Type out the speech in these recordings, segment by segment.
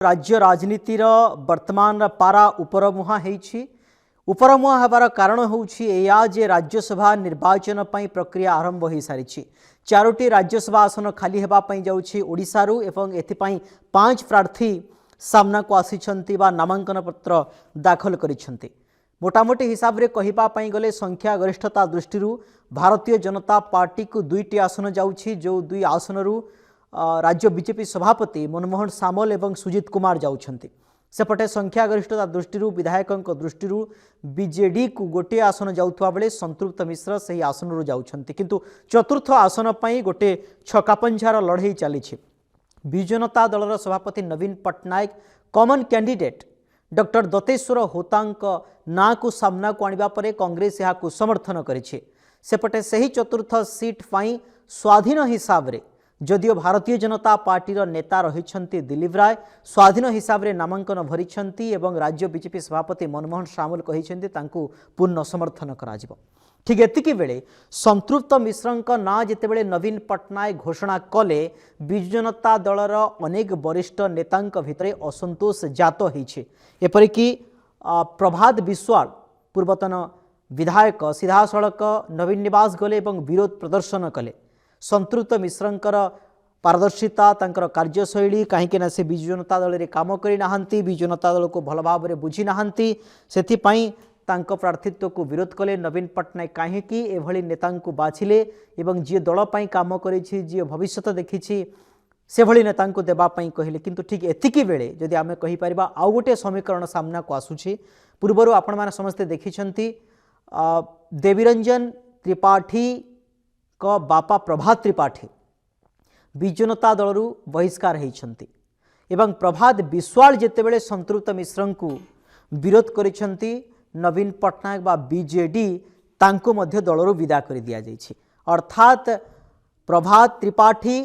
राज्य राजनीतिर वर्तमान पारा उपरमुहा होइछि। उपरमुहा हेबार कारण होउछि एया जे राज्यसभा निर्वाचन पई प्रक्रिया आरंभ हो सारी। चारोटी राज्यसभा आसन खाली हेबा पई जाउछि ओडिसारू एवं एथिपई 5 प्रार्थी सामना को आसिछंती बा नामांकन पत्र दाखल करिछंती। मोटामोटी हिसाब रे कहिबा पई गले संख्या गरिष्ठता दृष्टि भारतीय जनता पार्टी को 2टी आसन जाउछि, जो 2 आसनरू राज्य बीजेपी सभापति मनमोहन सामल एवं सुजित कुमार जाउछंती। सेपटे संख्या गरिष्ठता दृष्टि विधायकों दृष्टि बीजेडी को गोटे आसन जाउथवा बेले संतृप्त मिश्र सही आसन जाउछंती। किंतु चतुर्थ आसन पई गोटे छकापंझार लड़ई चली। विजु जनता दलर सभापति नवीन पट्टनायक कॉमन कैंडिडेट डॉक्टर दतेश्वर होतांक ना को सामना को आनिबा परे कांग्रेस यह समर्थन करिछि। सेपटे सही चतुर्थ सीट पई स्वाधीन हिसाब रे जदियो भारतीय जनता पार्टी नेता रही दिलीप राय स्वाधीन हिसाब रे नामांकन भरिछंती एवं राज्य बीजेपी सभापति मनमोहन सामल कहिछंती तांकू पूर्ण समर्थन कराजिबो। ठीक एतिकी बेले संतृप्त मिश्रंक ना जेतेबेले नवीन पट्टनायक घोषणा कले विजु जनता दलर अनेक वरिष्ठ नेतांक भितरे असंतोष जात होइछे। एपरिकी प्रभात विश्वाल पूर्वतन विधायक सीधा सड़क नवीन निवास गले एवं विरोध प्रदर्शन कले। संतृप्त मिश्रंकर पारदर्शिता तांकर कार्यशैली कहीं से विजु जनता दल रे काम करि नाहंती, विजु जनता दल को भल भाव बुझी नाहंती, सेथिपई तांको प्रार्थित्व को विरोध कले। नवीन पट्टनायक कहीं एभली नेता को बाछिले एवं जी दल पई काम करिछि, जी भविष्य देखिछि से भली नेता को देवाई कहले। किंतु ठीक एतिकी बेले जदि आमे कहि परिबा आउ गोटे समीकरण सामना को आसुछि। पूर्वरु आपण माने समस्ते देखिछंती देवीरंजन त्रिपाठी को बापा प्रभात त्रिपाठी विजु जनता दलरू बहिष्कार होइछंती एवं प्रभात विश्वाल जेतेबेले संतृप्त मिश्रं को विरोध करिछंती नवीन पट्टनायक बा बीजेडी तांको मध्य दलरू विदा कर दिया जाइछि। अर्थात प्रभात त्रिपाठी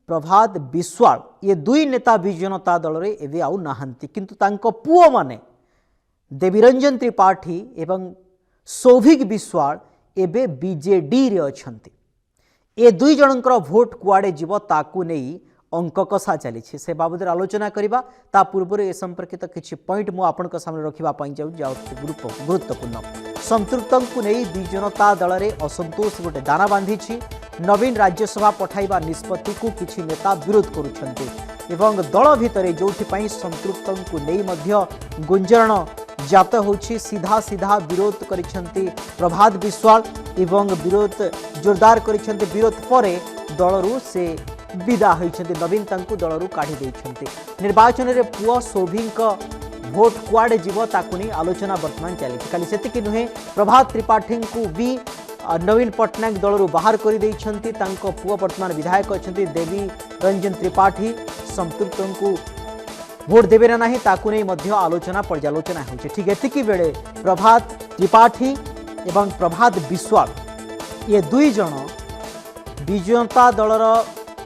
प्रभात विश्वाल ये 2 नेता विजु जनता दल रे एबे आउ नाहंती, किंतु तांको पुओ माने देवीरंजन त्रिपाठी एवं सौभिक विश्वाल एबे बीजेडी रे अछंती। ए 2 जनकर भोट कुआडे जीव ताकू नहीं अंक कषा चली से बाबद आलोचना करबा। ता पूर्व ए संपर्कित किछि पॉइंट मु आपनक सामने रखिबा पई जाउ गुरुत्वपूर्ण संतृप्तों को नहीं विजु जनता दल रे असंतोष गोटे दाना बांधी। नवीन राज्यसभा पठाइबा निष्पत्ति को किछि नेता विरोध करुछंती एवं दल भितरे जोथि पई संतृप्तों को नहीं मध्य गुंजरण जात होछि। सीधा सीधा विरोध करिछंती प्रभात विश्वाल एवं विरोध जोरदार करिछंती। विरोध परे दलरू से विदा होइछंती, नवीन तांकु दलरू काढी दैछंती। निर्वाचन रे पुओ सौभिक भोट कुआडे जीव ताकु नहीं आलोचना वर्तमान चली। खाली सेतिकी नुहे प्रभात त्रिपाठी को भी नवीन पट्टनायक दलरू बाहर कर दैछंती। तांको पुओ वर्तमान विधायक अछंती देवी रंजन त्रिपाठी संतृप्तों को भोट देवे ना नहीं ताकू नहीं मध्य आलोचना पर्यालोचना होछि। ठीक एतिकी बेले प्रभात त्रिपाठी एवं प्रभात विश्वाल ये 2 जन विजु जनता दलर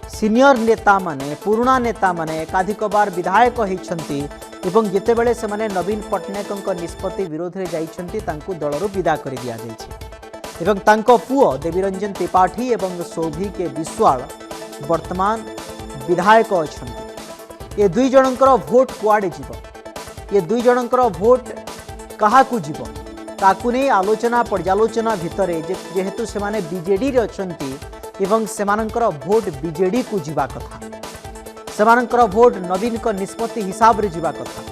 सीनियर नेता माने पुराना नेता माने एकाधिक बार विधायक होइछंती एवं जेतेबेले से माने नवीन पट्टनायक निष्पत्ति विरोध रे जाइछंती तांकू दलरू विदा कर दिया जाइछि एवं तांको पुओ देवीरंजन त्रिपाठी एवं सौभिक विश्वाल वर्तमान विधायक अछंती। ये 2 जनकर भोट कुआडे जीव, ये 2 जनकर भोट कहा को जीव ताकू नहीं आलोचना पर्यालोचना भितरे जेहेतु से माने बीजेडी रे अछंती एवं सेमानंकर भोट बीजेडी को जीवा कथा, सेमानंकर भोट नवीन को निष्पत्ति हिसाब रे जीवा कथा,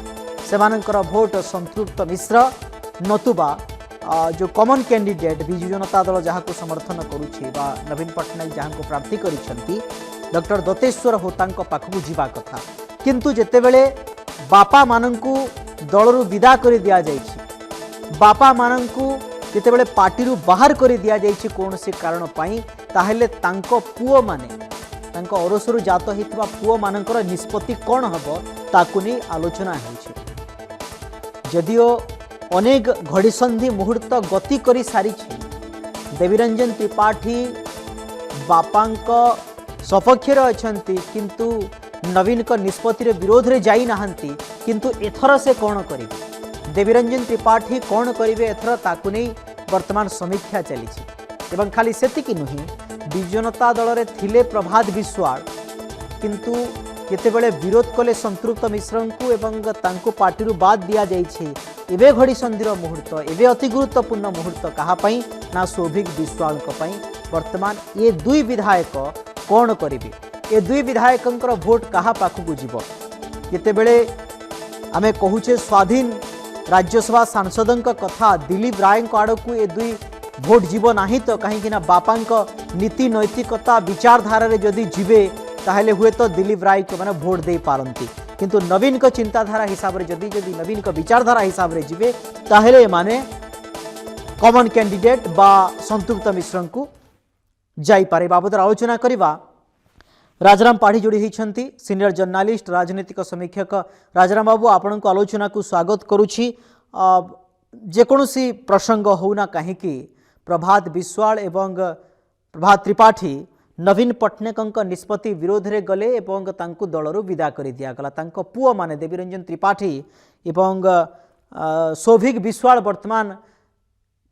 सेमानंकर भोट संतृप्त मिश्र नतुबा जो कॉमन कैंडिडेट विजु जनता दल जहाँ को समर्थन करुछि बा नवीन पट्टनायक जहाँ को प्रार्थी करिछंती डॉक्टर दतेश्वर होतांक पाखकु जीवा कथा। किंतु जेतेबेले बापा मानंकु दलरू विदा कर दिया जाइछि, बापा मानंकु जेतेबेले पार्टी बाहर कर दिया जाइछि कोनोसी कारण पई, ताहेले तांको पुओ माने तांको अरसरु जात हितबा पुओ मानंकर निष्पत्ति कोन हबो ताकु नै आलोचना होइछि। जदियो अनेक घड़ीसंधि मुहूर्त गति करी सारी देवीरंजन त्रिपाठी बापांक सपक्षर अछंती, किंतु नवीन को निष्पत्ति रे विरोध रे जाई नाहंती। किंतु एथर से कौन करिवे देवीरंजन त्रिपाठी कौन करिवे एथर ताकु नै वर्तमान समीक्षा चली। एवं खाली सेतिकी नुही विजु जनता दल रे थिले प्रभात विश्वाल, किंतु ଯେତେବେଳେ ବିରୋଧ କଲେ संतृप्त ମିଶ୍ରଙ୍କୁ ଏବଂ ତାଙ୍କୁ ପାର୍ଟିରୁ ବାଦ ଦିଆଯାଇଛି ଏବେ ଘଡ଼ିସନ୍ଧିର ମୁହୂର୍ତ୍ତ ଏବେ ଅତି ଗୁରୁତ୍ୱପୂର୍ଣ୍ଣ ମୁହୂର୍ତ୍ତ କାହା ପାଇଁ ନା ସୌଭିକ ବିଶ୍ୱାଳଙ୍କ ପାଇଁ ବର୍ତ୍ତମାନ ଏ ଦୁଇ ବିଧାୟକ କ'ଣ କରିବେ ଏ ଦୁଇ ବିଧାୟକଙ୍କର ଭୋଟ କାହା ପାଖକୁ ଯିବ ଯେତେବେଳେ ଆମେ କହୁଛେ ସ୍ୱାଧୀନ राज्यसभा सांसदों कथा दिलीप राय आड़ को ये दुई भोट जीव ना तो कहीं बापा नीति नैतिकता विचारधारा जदि जीवे ताहले हुए तो दिलीप राय को मैंने भोट दे पारती किंतु नवीन को चिंताधारा हिसाब से जदि जदि नवीन को विचारधारा हिसाब से जीवे ताहले माने कॉमन कैंडिडेट बा संतृप्त मिश्र को जाइपारे बाबद आलोचना करवा राजाराम पाढ़ी जोड़ी होती सीनियर जर्नालीस्ट राजनीतिक समीक्षक राजाराम बाबू आपण को आलोचना को स्वागत करुछि जेकोसी प्रसंग होना कहीं प्रभात विश्वाल एवं प्रभात त्रिपाठी नवीन पट्टनायक निष्पत्ति विरोध में गले एवं तांको दलरू विदा कर दिगला पुओ माने देवीरंजन त्रिपाठी एवं सौभिक विश्वाल वर्तमान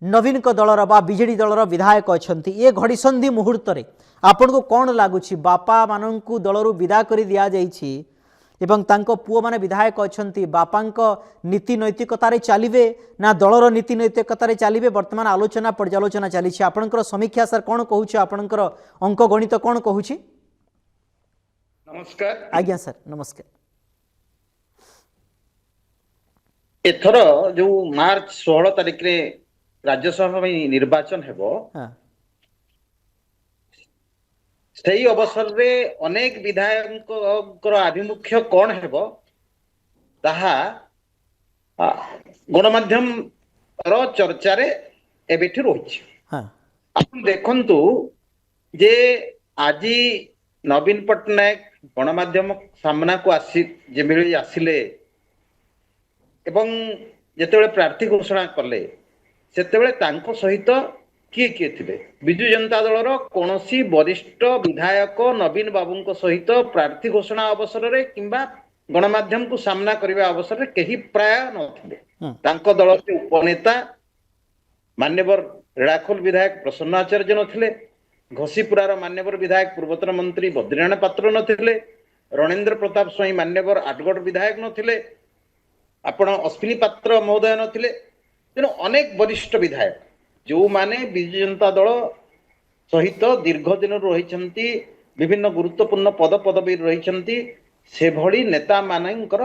नवीन को दलर बा बीजेडी दलर विधायक अच्छा ये घड़ीसंधि मुहूर्त में आपण को कौन लगुच बापा मानू दलरू विदा कर दि जाइए एवं तांको पुओ माने विधायक अच्छा बापा नीति नैतिकतार चलिए ना दलर नीति नैतिकतार चलिए वर्तमान आलोचना पर्यालोचना चली आपणकर समीक्षा सर कौन कहूँ आपणकर अंक गणित कौन कहूँ नमस्कार आज्ञा सर नमस्कार एथर जो मार्च 16 तारिख रे राज्यसभा में निर्वाचन हेबो सही अवसर रे अनेक विधायक आभिमुख्य कौन हेबो ताहा गणमाध्यम रो चर्चा रे एबेठी रहिछि आपण देखंतु जे आजी नवीन पट्टनायक गणमाध्यम सामना को आसिले एवं जेतेबेले प्रार्थी घोषणा कले सेतेबेले तांको सहित किए किए थिले बिजु जनता दलर कोनोसी वरिष्ठ विधायक नवीन बाबू सहित प्रार्थी घोषणा अवसर रे किंबा गणमाध्यम को सामना करने अवसर रे कहीं प्राय नथिले तांको दल के उपनेता मान्यवर रेड़ाखोल विधायक प्रसन्न आचार्य नथिले घोषीपुरार मान्यवर विधायक पूर्वतन मंत्री बद्रीनारायण पात्र नथिले रणेंद्र प्रताप स्वाई मान्यवर आठगढ़ विधायक नथिले आपण अश्विनी पात्र महोदय नथिले तेणु अनेक वरिष्ठ विधायक जो माने बिजु जनता दल सहित दीर्घ दिन रही विभिन्न गुरुत्वपूर्ण पद पदवी रही से भली नेता मानकर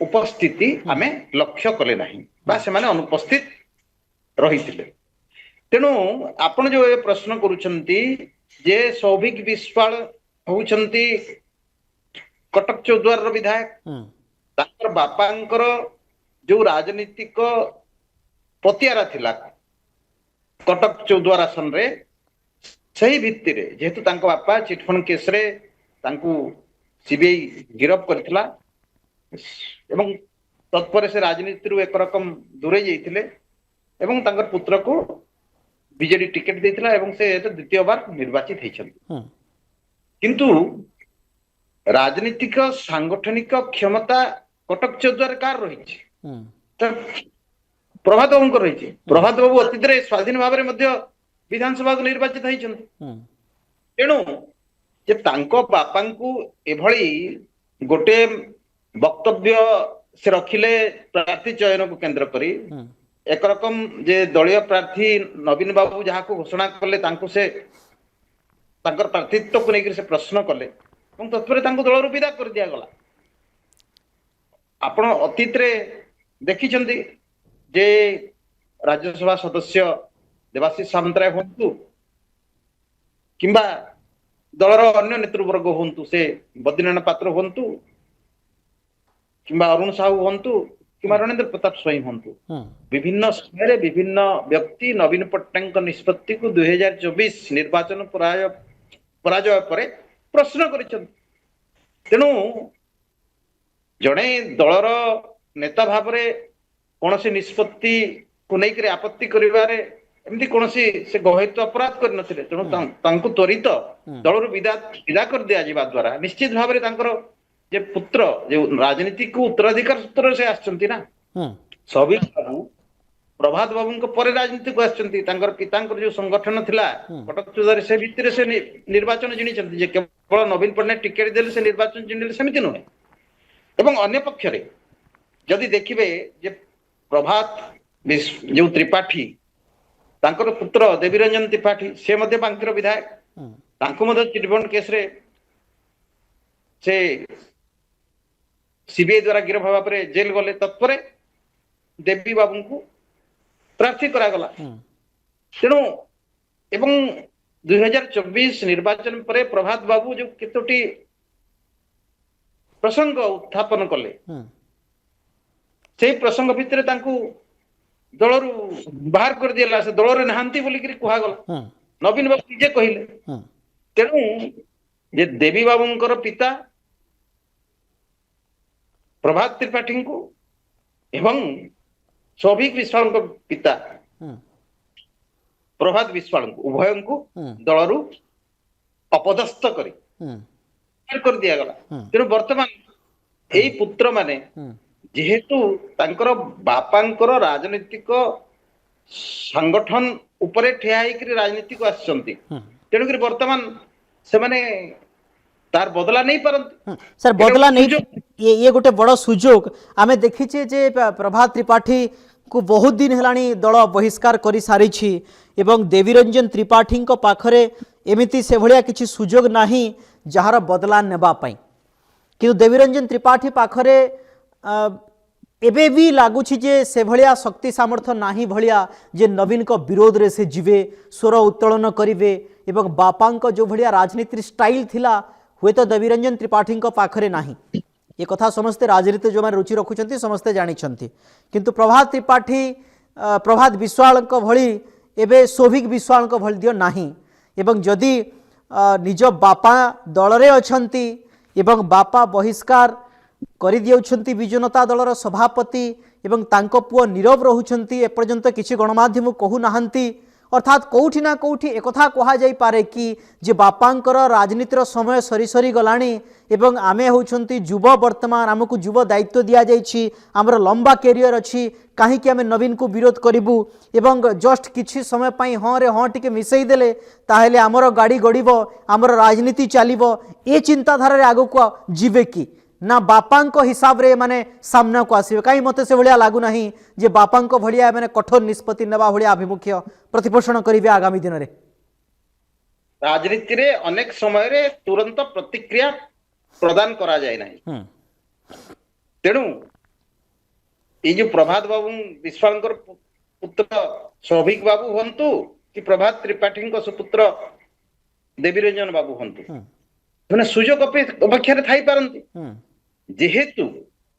उपस्थिति आमे लक्ष्य कले नहीं बा से माने अनुपस्थित रही तेणु आपण जो ये प्रश्न करुछंती जे सौभिक विश्वाल होउछंती कटक चौद्वार विधायक ताकर बापांकर जो राजनीतिक पतियारा थिला कटक चौद्वार आसन रे सही भित्ति रे जेहेतु तांको बापा चिटफंड केस रे तांको सीबीआई गिरफ करथिला एवं तत्पर से राजनीति रु एक रकम दूरे जाइथिले एवं तांकर पुत्र को बीजेडी टिकेट देथिला एवं से द्वितीय बार निर्वाचित हेछन किंतु राजनीतिक सांगठनिक क्षमता कटक चौद्वार कार रही प्रभात बाबू रही प्रभात बाबू अतीत स्वाधीन भाव में विधानसभा को निर्वाचित होती तेणु जे तांको बापा को एभली गोटे वक्तव्य से रखिले प्रार्थी चयन को केंद्र करी एक रकम जे दलीय प्रार्थी नवीन बाबू जहाँ को घोषणा कले तांको से तांकर प्रार्थीत्व को लेकर से प्रश्न कले तत्पर दल विदा कर दिया गला आपण अतीत रे देखिछंती जे राज्यसभा सदस्य देवाशीष सामंतराय हूँ किंबा दलर अन्य नेतृवर्ग हूँ से बद्रीनारायण पात्र हूँ किंबा अरुण साहू हूँ किंबा रणेंद्र प्रताप स्वाई हूँ विभिन्न समय विभिन्न व्यक्ति नवीन पट्टनायक निष्पत्ति को 2024 निर्वाचन पराजय पर प्रश्न कर तेणु जड़े दलर नेता भाव कौन सी निष्पत्ति को लेकर आपत्ति करिवारे एमती कौन से गहित अपराध कर नथिले तेणु तांको त्वरित दलर विदा कर दिया जिबा द्वारा निश्चित भाव जे पुत्र जो राजनीति को उत्तराधिकार सूत्र से आछंती ना सौभिक बाबू प्रभात बाबू पर राजनीति को आसर पिता जो संगठन थिला कटक चौधारी से भितर से निर्वाचन जिणी केवल नवीन पट्टनायक टिकेट देले से निर्वाचन जिणिले सेमिति नुहे एवं अन्य पक्ष रे जदि देखिबे जे प्रभात जो त्रिपाठी तांकर पुत्र देवीरंजन त्रिपाठी से मध्य बांकीर विधायक तांको मध्य चिटफंड केस रे से सीबीआई द्वारा गिरफ होगा पर जेल गले तत्पर देवी बाबू को प्रार्थी करागला तेणु एवं 2024 निर्वाचन पर प्रभात बाबू जो केतोटी प्रसंग उत्थापन कले से प्रसंग भितर तांको दलरू बाहर कर दिला से दल रे नहांती बोली करी कुहागला नवीन बाबू निजे कहिले तेणु जे देवी बाबूंकर पिता प्रभात त्रिपाठी को एवं सौभिक विश्वाल पिता प्रभात विश्वाल उभय को दलरू अपदस्थ कर दिया गला तेणु वर्तमान यही पुत्र माने जेहेतु तांकर बापांकर राजनीतिक संगठन उपरे ठिया होकर राजनीति को आसछंती तेणु कर वर्तमान से माने तार बदला नहीं पारंती सर बदला नहीं ये गोटे बड़ सुजोग आमे देखिचे जे प्रभात त्रिपाठी को बहुत दिन हेलानी दल बहिष्कार कर सारी एवं देवीरंजन त्रिपाठी पाखरे एमिति से भलिया किछि सुजोग नाही जहार बदला नेबा पई किंतु देवीरंजन त्रिपाठी पाखरे एबे भी लगुच से भलिया शक्ति सामर्थ्य नाही भलिया जे नवीन को विरोध रे से जीवे स्वर उत्तोलन करिवे एवं बापांक जो भलिया राजनीति स्टाइल थिला हुए तो देवीरंजन त्रिपाठी पाखरे नाही ये कथा समस्ते राजनीति जो मैंने रुचि रखुंट समस्ते जानी किंतु प्रभात त्रिपाठी प्रभात विश्वाल भली एबे सौभिक विश्वाल भली दियो नाही एवं जदि निज बापा दल रे अछंती एवं बापा बहिष्कार करि दियौछंती बिजु जनता दलर सभापति एवं तांको पुओ नीरव रहुछंती एपर्यंत किछि गणमाध्यम कहू नाहंती अर्थात कौठी ना कौठी एकथा कहा जाई पारे कि जे बापांकर राजनीतिर समय सरी सरी गलानी एवं आमे होउछंती युव वर्तमान आमको युव दायित्व दिया जाइछि हमर लंबा कैरियर अछि काहे कि आमे नवीन को विरोध करिबु एवं जस्ट किछि समय पई हां रे हां टिके मिसई देले ताहेले हमर गाड़ी गड़िबो हमर राजनीति चलिबो ए चिंताधारा रे आगो को जीवे कि ना बापांक हिसाब रे माने सामना को आसीबे काई मते से भलिया लागु नाही जे बापांक भलिया माने कठोर निष्पत्ति नेबा भलिया अभिमुख्य प्रतिपोषण करिवे आगामी दिन रे राजनीति रे अनेक समय रे तुरंत प्रतिक्रिया प्रदान करा जाय नाही तेणु ये जो प्रभात बाबू विश्वालकर पुत्र सौभिक बाबू हंतु कि प्रभात त्रिपाठी सुपुत्र देवीरंजन बाबू हंतु माने सुजोग अपेक्षा रे थाई पारंती जेहेतु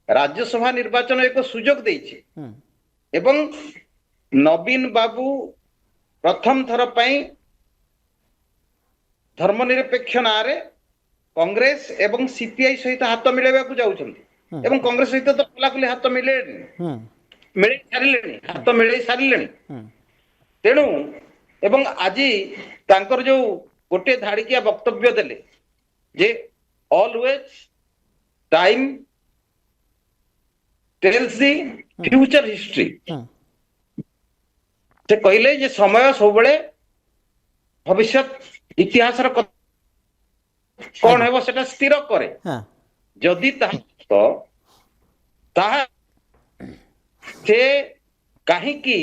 राज्यसभा निर्वाचन एक सुजोग देछि एवं नवीन बाबू प्रथम थर पई धर्मनिरपेक्ष नारे कांग्रेस एवं सीपीआई सहित हाथ मिलेबा को जाउछंती एवं कांग्रेस सहित तो खुलाखुली हाथ मिले हाथ मिले सारिलेनी तेणु एवं आज तांकर जो गोटे धाड़िकिया वक्तव्य देले जे always time tells the future history से कहले जे समय सब बळे भविष्य इतिहास र कौन है वो सेटा स्थिर करे जदि ताहा से कहीं की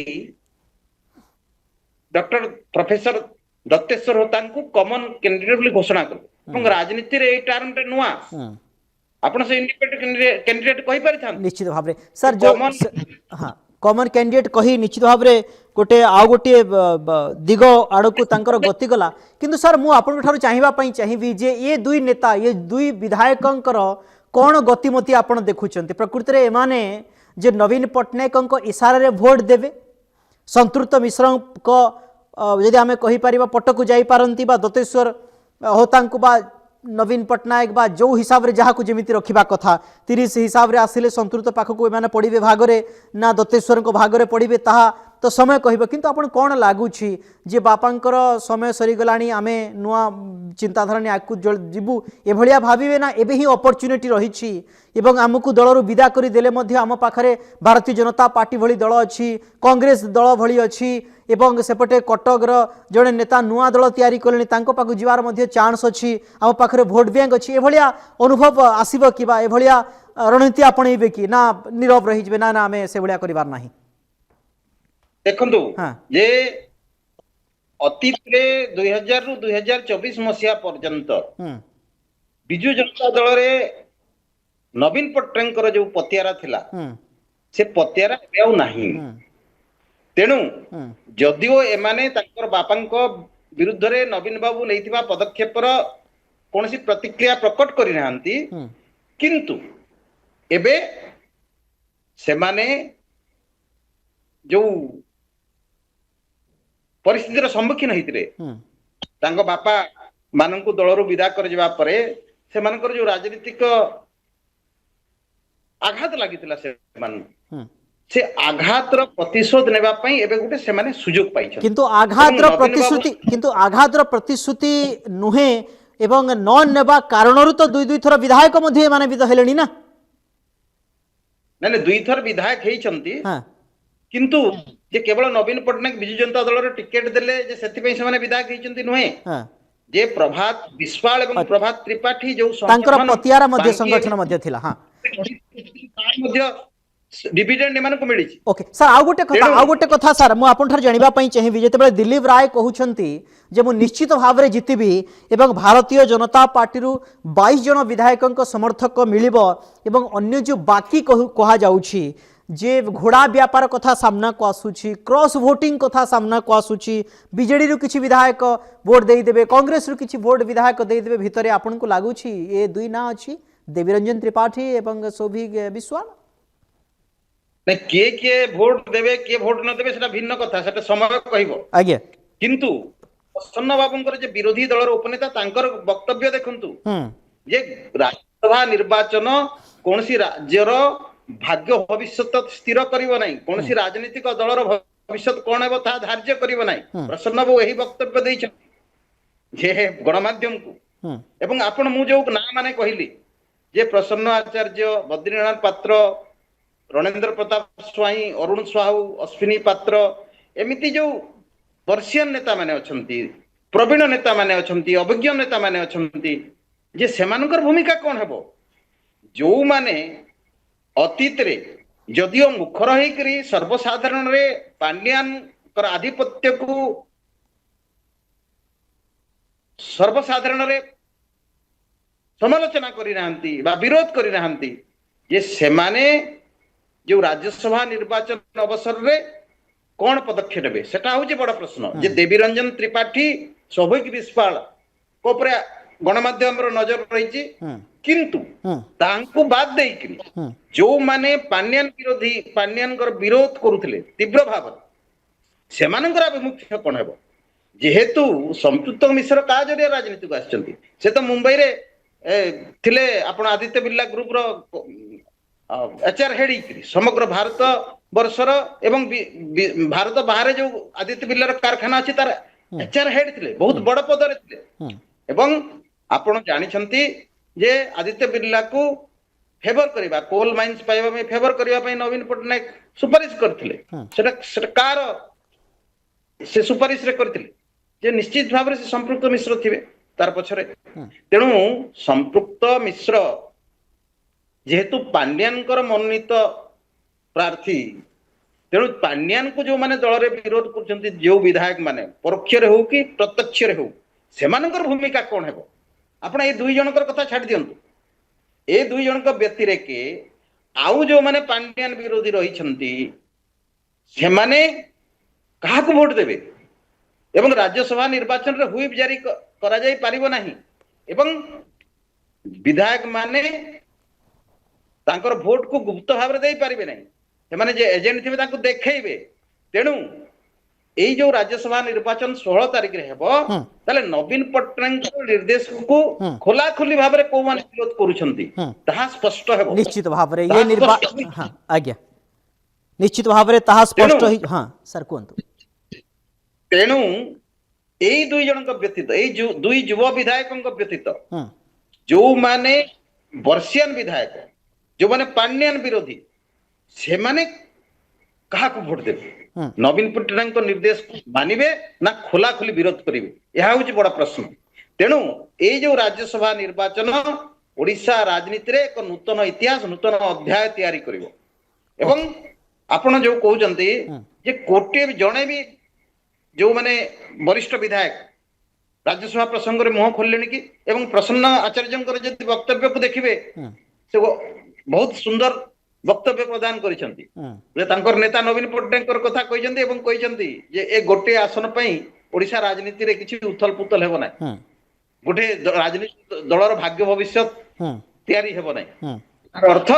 डॉक्टर प्रोफेसर दत्तेश्वर होता कॉमन कैंडिडेट बोली घोषणा कर राजनीति रे ए टर्म रे नुआ आपण से इंडिपेंडेंट कैंडिडेट कहि पारि था निश्चित भाव रे सर जो हां कॉमन कैंडिडेट कही निश्चित भाव रे गोटे आ गोटे दिग आड़कू तांकर गति गला किंतु सर मु आपन ठार चाहिबा पई चाहिबी जे ये दुई नेता ये दुई विधायकंकर कोन गतिमति आपण देखुचंती प्रकृति रे एमाने जे नवीन पटनायकंक इशारा रे वोट देबे संतृप्त मिश्र को यदि आमे कहि परिबा पटकु जाई पारंती बा दत्तेश्वर होतांकु बा नवीन पटनायक बा जो हिसाब रे जहा को जेमिति रखिबा कथा 30 हिसाब रे आसिले संतृप्त पाखकु एमाने पड़िबे भागरे ना दत्तेश्वर को भागरे पड़िबे ताहा तो समय कहब किंतु आपण कौन लगुच जे बापांकर समय सरीगलाणी आमे नुआ चिंताधारा नहीं आगु जीवु एभलिया भाविबे ना एबे ही अपॉर्चुनिटी रही एवं आमको दलरू विदा करदेले आम पाखरे भारतीय जनता पार्टी भली दल अच्छी कांग्रेस दल भली अच्छी एवं सेपटे कटकर जड़े नेता नुआ दल तैयारी कले पाखु जीवार मध्य चांस अच्छी आम पाखरे भोट बैंक अच्छी एभलिया अनुभव आसीबो कि बा एभलिया रणनीति आपणेबे कि ना नीरव रही जबे ना आमे से भलिया करिवार नाही देखंतु जे अतीत रे 2000 रु 2024 मसिया पर्यंत बिजु जनता दल रे नवीन पट्टनायक जो पतियारा थिला से पतियारा एउ नाही तेणु जदिओ एमाने ताकर बापांक विरुद्ध रे नवीन बाबू नैथिबा पदक्षेपर कोनसी प्रतिक्रिया प्रकट करि नाहंती किंतु एबे सेमाने जो परिस्थितिर सम्मुखीन होइतिरे तांको बापा मानंकु दलरू विदा कर जबा परे सेमानकर जो राजनीतिक आघात लागितिला से आघातर प्रतिशोध नेबा पई एबे गुटे सेमाने सुजोग पाइछ किंतु आघातर प्रतिश्रुति नुहे एवं न नेबा कारणरू तो दुई दुई थर विधायक मध्ये माने विद हेलेनी ना नै दुई थर विधायक हेइछंती किंतु जे केवल नवीन पट्टनायक बिजु जनता दल रे टिकेट देले जे सेति पई सेमाने विधायक हेइछंती नुहे जे प्रभात विश्वाल एवं प्रभात त्रिपाठी जो तांकर पतियारा मध्ये संगठन मध्ये थिला हां मध्ये डिविडेंड एमान को मिली ओके सर आउ गोटे कथा सर मु आपन ठर जानिबा पई चाहिबी जेतेबेले दिलीप राय कहउछंती जे मु निश्चित भाव रे जितिबी एवं भारतीय जनता पार्टी रु 22 जन विधायकक समर्थक मिलिबो एवं अन्य जो बाकी कहा जाउछि जे घोड़ा व्यापार कथा सामना को आसुछि क्रॉस वोटिंग कथा सामना को आसुछि बीजेडी रु किछि विधायक वोट देई देबे कांग्रेस रु किछि वोट विधायक देई देबे भितरे आपन को लागुछि ए दुई ना अछि देवीरंजन त्रिपाठी एवं शोभिक विश्वाल नै के वोट देबे के वोट न देबे सेटा भिन्न कथा सेटा समय कहइबो आज्ञा किंतु प्रसन्न बाबूंकर जे विरोधी दलर उपनेता तांकर वक्तव्य देखंतु जे राज्यसभा निर्वाचन कोनसी राज्यर भाग्य भविष्य स्थिर करिवो नै कोनसी राजनीतिक दलर भविष्य कोन हेबो ता धार्य करिवो नै प्रसन्न बाबू एही वक्तव्य दैछ जे गणमाध्यम को एवं आपण मु जो ना माने कहिली जे प्रसन्न आचार्य बद्रीनाथ पात्र रणेंद्र प्रताप स्वाई अरुण साहू अश्विनी पात्र एमिति जो वर्षियन नेता माने अछंती प्रवीण नेता माने अछंती अभिज्ञ नेता माने अछंती जे सेमानकर भूमिका कोन हेबो जो माने अतीत रे जदिओ मुखर हेकरी सर्वसाधारण रे पांड्यान कर आधिपत्य को सर्वसाधारण रे समालोचना करि नाहंती बा विरोध करि नाहंती जे सेमाने जो राज्यसभा निर्वाचन अवसर रे कौन पदक्षेप नेबे सेटा होची बड़ प्रश्न जे देवीरंजन त्रिपाठी शोभिक विश्वाल कोपरे गणमाध्यम रो नजर रहिची किंतु तांको बाद देइकरी जो माने पांड्यान विरोधी पांड्यान कर विरोध करूथिले तीव्र भाव सेमानकर अभिमुख्य कोन हेबो जेहेतु संयुक्त मिश्र का जरिया राजनीति को आछंती से तो मुंबई रे थिले आपण आदित्य बिर्ला ग्रुप रो एचआर हेड समग्र भारत वर्षर एवं भारत बाहर जो आदित्य बिर्लार कारखाना अच्छी तार एचआर हेड थिले बहुत बड़ पद रे थिले एवं आपण जानिछंती जे आदित्य बिर्ला को फेवर करबा कोल माइंस पाइबा में फेवर करबा पई नवीन पट्टनायक सुपारिश करथिले सेटा सरकार से सुपारिश रे करथिले जे निश्चित भाव रे से संपृक्त मिश्र थिबे तार पछरे तेणु संपृक्त मिश्र जेहेतु पांड्यानकर मनोनीत प्रार्थी तेणु पांड्यान को जो माने दल रे विरोध करछंती जो विधायक माने परोक्ष रे हो कि प्रत्यक्ष रे हो सेमानकर भूमिका कोन हेबो आपण ए दुई जनकर कथा छाड़ दियंतु ए दुई जनक व्यतिरेके आउ जो माने पांड्यान विरोधी रही छंती सेमाने काहा को वोट देबे एवं राज्यसभा निर्वाचन रे हुइप जारी करा जाई पारिबो नाही एवं विधायक माने तांकर वोट को गुप्त भाव रे देई पारिबे नाही से माने जे एजेंट थिबे तांको देखैबे तेणु एई जो राज्यसभा निर्वाचन 16 तारिख रे हेबो ताले नवीन पट्टनायक निर्देश को खोला खोली भाव रे को माने विरोध करूछंती ताहा स्पष्ट हेबो निश्चित भाव रे ये निर्वाचन हां आज्ञा निश्चित भाव में ताहा स्पष्ट हाँ सर कहतु तेणु एई दुई जन व्यतीत एई दुई युव विधायक व्यतीत जो माने वर्षियान विधायक जो माने पांड्यान विरोधी से माने कहा को भोट देबे नवीन पट्टनायक निर्देश मानिबे ना खोला खोली विरोध करिवे यह होची बड़ा प्रश्न तेणु ए जो राज्यसभा निर्वाचन ओडिशा राजनीति रे एक नूतन इतिहास नूतन अध्याय तैयारी करिवो एवं आपण जो कहउजंती जे कोटे जणे भी जो माने वरिष्ठ विधायक राज्यसभा प्रसंग रे मुह खोललेनी कि एवं प्रसन्न आचार्यंकर जदि वक्तव्य को देखिबे से बहुत सुंदर वक्तव्य प्रदान करिसंती जे तांकर नेता नवीन पट्टनायक कथा कहिसंती एवं कहिसंती जे ए गोटे आसन पई ओडिशा राजनीति रे किछि उथल पुथल हेबो नै गोटे राजनीति दलर भाग्य भविष्य तैयारी हेबो नै अर्थ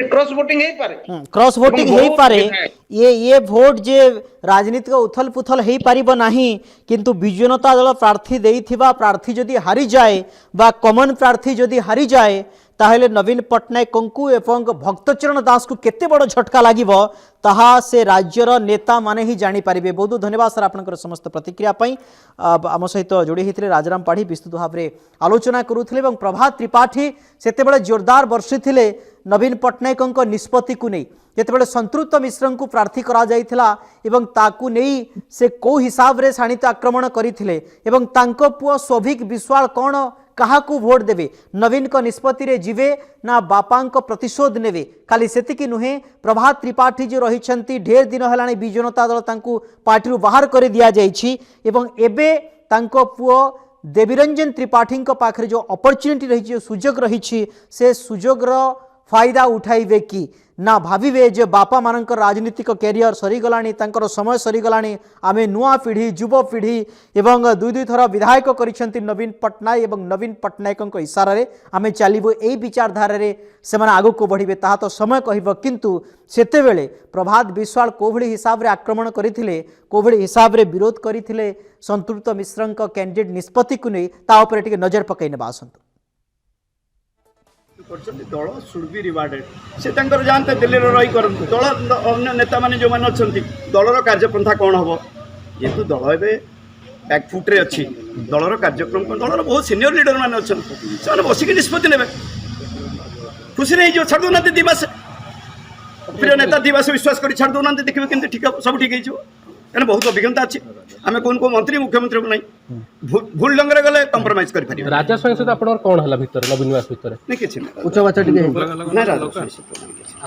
क्रॉस वोटिंग हे पारे क्रॉस वोटिंग हे पारे ये वोट जे राजनीतिक उथल पुथल हे पारिबो नाही किंतु विजु जनता दल प्रार्थी देइथिबा प्रार्थी जदि हारि जाए बा कॉमन प्रार्थी जदि हारि जाए ताहेले नवीन पट्टनायक को एवं भक्तचरण दास को केते बड़ झटका लागिबो ताहा से राज्यर नेता माने ही जानी पारिबे। बहुत बहुत धन्यवाद सर आपनकर समस्त प्रतिक्रिया पई आम सहित जोड़ी होते राजाराम पाढ़ी विस्तृत भाव में आलोचना करुथिले एवं प्रभात त्रिपाठी सेतेबेले जोरदार वर्षिथिले नवीन पट्टनायक निष्पत्ति को नहीं जेतेबेले संतृप्त मिश्र को प्रार्थी करा जाइथिला एवं ताकू नहीं से को हिसाब रे शाणित आक्रमण करिथिले एवं तांको पुओ सौभिक विश्वाल कौन कहा को भोट देवे नवीन को निष्पत्ति रे जीवे ना बापा को प्रतिशोध नेवे खाली सेतिकी नुहे प्रभात त्रिपाठी जो रही ढेर दिन है विजु जनता दल तांकू पार्टी बाहर कर दिया जाइछि एवं एबे तांको पुओ देवीरंजन त्रिपाठी पाखरे जो अपॉर्चुनिटी रही जो सुजोग रही से सुजोगर फायदा उठाइबे कि ना भाविबे जे बापा मानक राजनीतिक कैरियर सरीगलानी तांकर समय सरीगलानी आमे नुआ पीढ़ी युव पीढ़ी एवं दुई दुई थर विधायक करिसेंती नवीन पट्टनायक एवं नवीन पट्टनायक इशारा रे आमे चलिबो एई विचारधारा रे सेमाने आगो को बढ़िबे ताहा तो समय कहिबो किंतु सेतेबेले प्रभात विश्वाल कोभଳି हिसाब रे आक्रमण करिथिले कोभଳି हिसाब रे विरोध करिथिले संतृप्त मिश्रक कैंडिडेट निष्पत्ति को नहीं ता ऊपर टिके नजर पकई नेबा आसंतु दल शुड बी रिवार्डेड से जानते दिल्ली रही कर दल अन्य नेता मैंने जो मैंने अच्छा दलर कार्यपंथा कौन हम जेहतु दल ए बैकफुट्रे अच्छी दलर कार्यक्रम दलर बहुत सीनियर लीडर मैंने अच्छा से बसिक निष्पत्ति ने खुशी नहीं छाड़ दौना 2 मास प्रिय नेता 2 मास विश्वास कर छाड़ दौना देखिए कि ठीक सब ठीक है बहुत अभिज्ञता अच्छी आम कौन को मंत्री मुख्यमंत्री को नहीं भूल ढंग गले कंप्रोमाइज कर पारि राजा स्वयं सहित आपन कोन हला भीतर नवीन निवास भीतर नहीं किछ नहीं उच्च बाचा टिके ना राजा स्वयं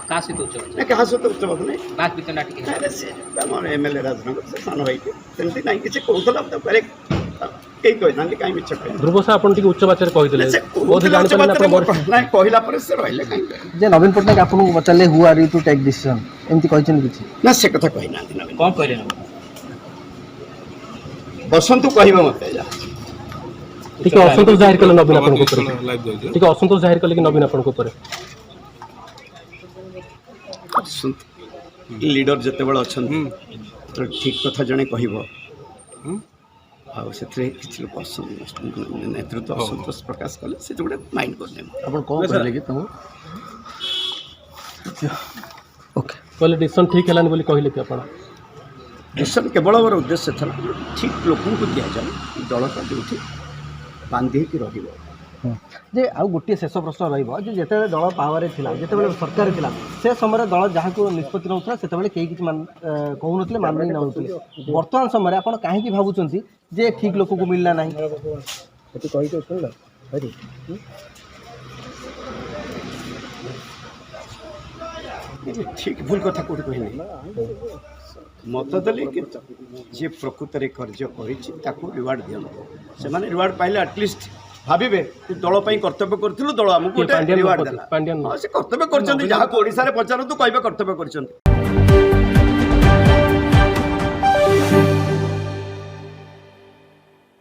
आकाश तो उच्च नहीं कहा सो तो उच्च बात नहीं बात भीतर ना टिके अरे से हमर एमएलए राजनगर से सान भाई सेमती नहीं किछ कहतला तो करे कई कहि नाली काई मिछ कहि ध्रुव से आपन टिके उच्च बाचा रे कहि देले बहुत जानि पले आपन नहीं कहिला पर से रहले काई जे नवीन पट्टनायक आपन को बचाले who are you to take decision एंती कहिछन किछ ना से कथा कहि ना नवीन कौन कहले बसंतु कहबा मत जा ठीक है असंतोष जाहिर कले नवीन आपन को ऊपर ठीक है असंतोष जाहिर कले कि नवीन आपन को ऊपर लीडर जते बड़ अछन तो ठीक कथा जने कहबो आ सेथरे किछ लोक नेतृत्व असंतोष प्रकाश कले से जोडे माइंड करले आपन कोन कहले कि तुम ओके कहले डिसीजन ठीक हेलानी बोली कहले कि आपन डिसीजन केवल मोर उद्देश्य था ठीक लोक को दिया जाए दल का जो बांधी रही जे आ गोटे शेष प्रश्न रही जिते दल पावर थिला जिते सरकार थिला से समय दल जहाँ को निष्पत्ति नौला से कई किसी कहून मान नौले वर्तमान समय आप कहीं भावुं जे ठीक लोक को मिलना ना ठीक भूल कथा कौट कहनी मत देले कि जे प्रकृत में कार्य कर रिवार्ड दिखाँ से रिवार्ड पाइले एटलिस्ट भाविबे दल कर्तव्य करूँ दल आमको रिवार्ड देला से कर्तव्य कर जहाँ को ओडिशा रे पचारतु कहबे कर्तव्य कर